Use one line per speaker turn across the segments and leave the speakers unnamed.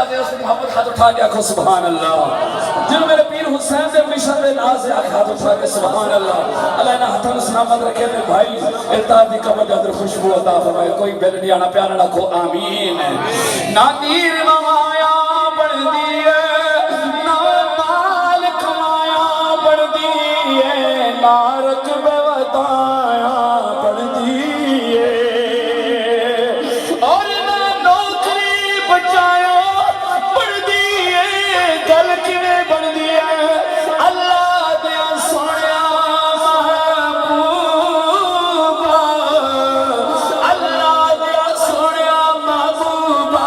دے اس محبت ہاتھ اٹھا کے آکھو سبحان اللہ جن میرے پیر حسین دے مشن دے ناز سے آکھو ہاتھ اٹھا کے سبحان اللہ اللہ انہاں ہاتھوں سلامت رکھے میرے بھائی الطاف دی قبر دے اندر خوشبو عطا فرمائے کوئی بل نہیں آنا پیارا رکھو آمین نہ دیر ممایا بڑھ دیئے نہ مال کمایا بڑھ دیئے نہ رقبہ ودایا بڑھ دیئے اور نہ نوکری بچایا بڑھ دیئے گل کنے بڑھ دیئے اللہ دیا سوڑیا محبوبہ اللہ دیا سوڑیا محبوبہ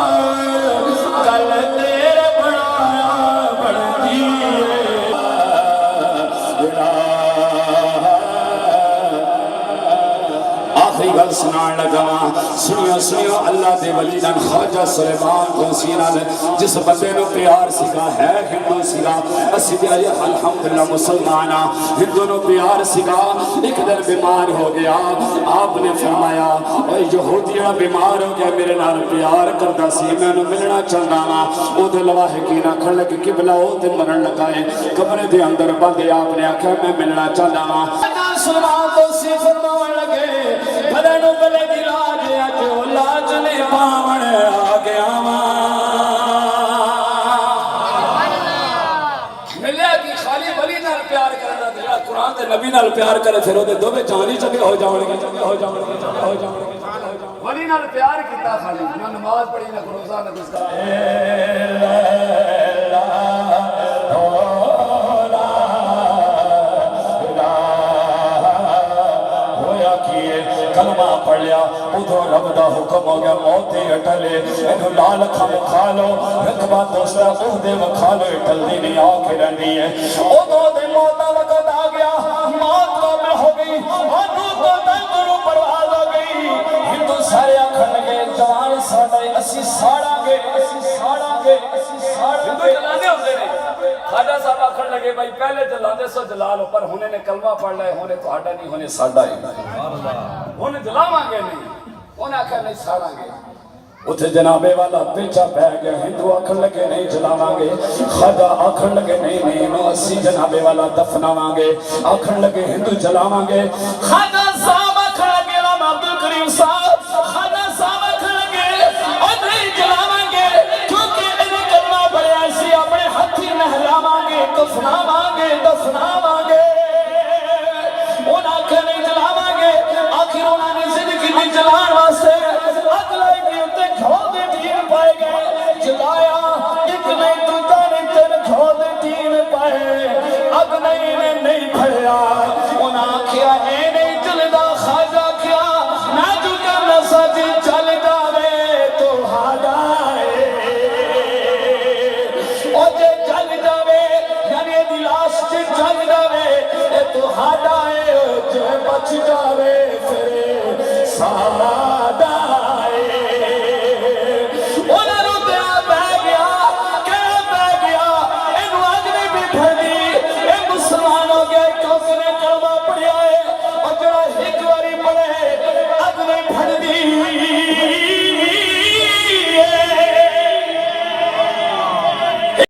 گل تیرے بڑھایا بڑھ دیئے آخری گل سنان لگا سنیو سنیو اللہ دے ولی جان خواجہ سلیمان دوسی نال جس بندے نو پیار سکا ہے ہندو سکا اسی بھی آئے الحمدللہ مسلمانہ ہندو نو پیار سکا ایک دن بیمار ہو گیا آپ نے فرمایا اوہ یہودیاں بیمار ہو گیا میرے نال پیار کردہ سی میں نو ملنا چاہنا وا او دے لواحقین آکھن لگے قبلہ او دے مرن لگائے قبر دے اندر بندے آپ نے آکھا میں ملنا چاہنا وا سلیمان دوسی فرمان لگے بدنو بلے دی لاجیا جو لاج نے پاون آگیا ملیا کی خالی ولی نال پیار کرنا دیا قرآن دے نبی نال پیار کرے پھر وہ دے دو بے جانی چکے ہو جاؤں گے ولی نال پیار کیتا خالی نہ نماز پڑھی نہ روزہ نہ کچھ کلمہ پڑھ لیا ادھو رب دا حکم ہو گیا موت ہی اٹھلے انہوں لال کھم کھالو رقبہ دوسرا عہدے وکھالو اٹھلنی نہیں آکے رہنی ہے ادھو دے موتا وقت آ گیا موت قابل ہو گئی انہوں کو دنگروں پرواز ہو گئی ہندو سارے آکھن لگے جوان ساڑھے اسی ساڑھا گے ہندو جلانے ہوتے رہے خواجہ صاحب آکھن لگے بھائی پہلے جلانے سو جلال ہو پر ہونے نے کلمہ پڑھ لائے ہونے تو ہٹا نہیں ہونے ساڑھا ہی ہونے جلاواں گے نہیں ہونے آکھا نہیں ساڑھا گے اتھے جنابے والا پیچھا پہ گیا ہندو آکھن لگے نہیں جلاواں گے خواجہ آکھن لگے نہیں نو اسی جنابے والا دفناواں گے آکھن لگے ہندو جلاواں گے خواجہ صاحب آکھن لگے رام عبدالکریم صاحب خواجہ صاحب آکھن لگے اور نہیں جلاواں گے کیونکہ انہیں کلمہ پڑھے ایسی اپنے ہتھی نہلاواں گے دفناواں گے انہاں آکھن نہیں جلاواں گے آخر انہوں نے زندگی نہیں جلا